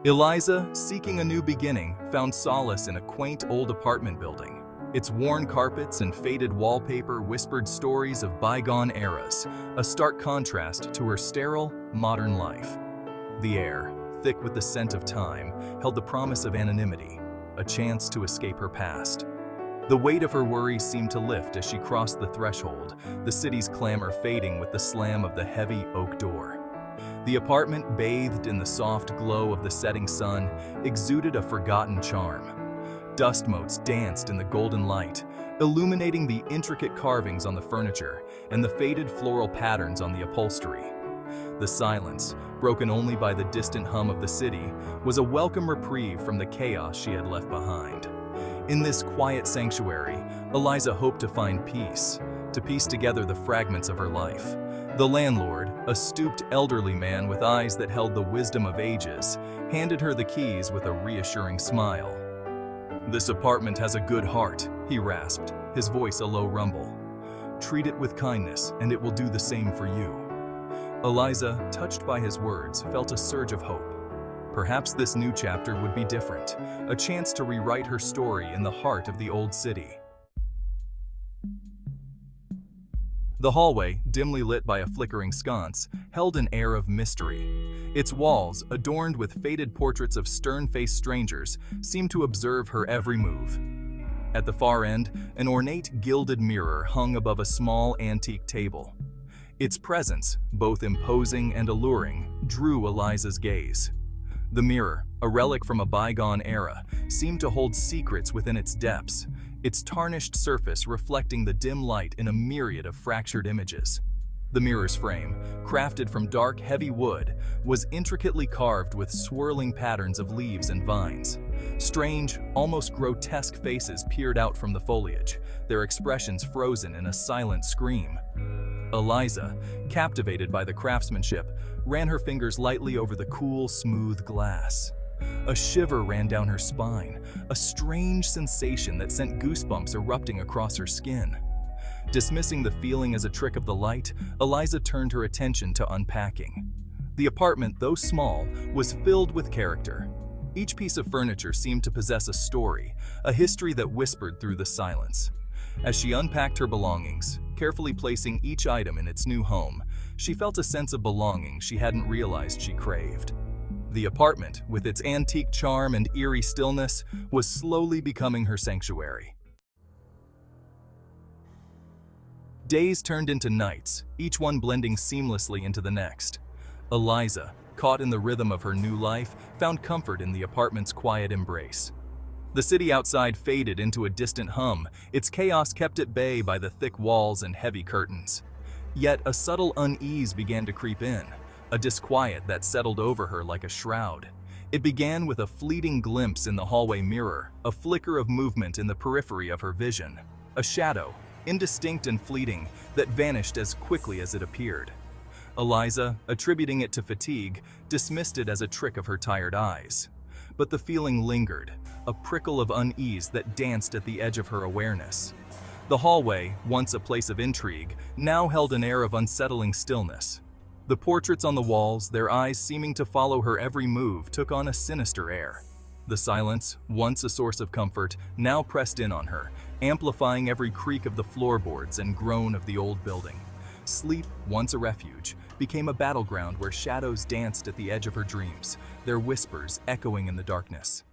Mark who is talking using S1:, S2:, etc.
S1: Eliza, seeking a new beginning, found solace in a quaint old apartment building. Its worn carpets and faded wallpaper whispered stories of bygone eras, a stark contrast to her sterile, modern life. The air, thick with the scent of time, held the promise of anonymity, a chance to escape her past. The weight of her worries seemed to lift as she crossed the threshold, the city's clamor fading with the slam of the heavy oak door. The apartment, bathed in the soft glow of the setting sun, exuded a forgotten charm. Dust motes danced in the golden light, illuminating the intricate carvings on the furniture and the faded floral patterns on the upholstery. The silence, broken only by the distant hum of the city, was a welcome reprieve from the chaos she had left behind. In this quiet sanctuary, Eliza hoped to find peace, to piece together the fragments of her life. The landlord, a stooped elderly man with eyes that held the wisdom of ages, handed her the keys with a reassuring smile. "This apartment has a good heart," he rasped, his voice a low rumble. "Treat it with kindness, and it will do the same for you." Eliza, touched by his words, felt a surge of hope. Perhaps this new chapter would be different, a chance to rewrite her story in the heart of the old city. The hallway, dimly lit by a flickering sconce, held an air of mystery. Its walls, adorned with faded portraits of stern-faced strangers, seemed to observe her every move. At the far end, an ornate gilded mirror hung above a small antique table. Its presence, both imposing and alluring, drew Eliza's gaze. The mirror, a relic from a bygone era, seemed to hold secrets within its depths, its tarnished surface reflecting the dim light in a myriad of fractured images. The mirror's frame, crafted from dark, heavy wood, was intricately carved with swirling patterns of leaves and vines. Strange, almost grotesque faces peered out from the foliage, their expressions frozen in a silent scream. Eliza, captivated by the craftsmanship, ran her fingers lightly over the cool, smooth glass. A shiver ran down her spine, a strange sensation that sent goosebumps erupting across her skin. Dismissing the feeling as a trick of the light, Eliza turned her attention to unpacking. The apartment, though small, was filled with character. Each piece of furniture seemed to possess a story, a history that whispered through the silence. As she unpacked her belongings, carefully placing each item in its new home, she felt a sense of belonging she hadn't realized she craved. The apartment, with its antique charm and eerie stillness, was slowly becoming her sanctuary. Days turned into nights, each one blending seamlessly into the next. Eliza, caught in the rhythm of her new life, found comfort in the apartment's quiet embrace. The city outside faded into a distant hum, its chaos kept at bay by the thick walls and heavy curtains. Yet a subtle unease began to creep in, a disquiet that settled over her like a shroud. It began with a fleeting glimpse in the hallway mirror, a flicker of movement in the periphery of her vision, a shadow, indistinct and fleeting, that vanished as quickly as it appeared. Eliza, attributing it to fatigue, dismissed it as a trick of her tired eyes. But the feeling lingered, a prickle of unease that danced at the edge of her awareness. The hallway, once a place of intrigue, now held an air of unsettling stillness. The portraits on the walls, their eyes seeming to follow her every move, took on a sinister air. The silence, once a source of comfort, now pressed in on her, amplifying every creak of the floorboards and groan of the old building. Sleep, once a refuge, became a battleground where shadows danced at the edge of her dreams, their whispers echoing in the darkness.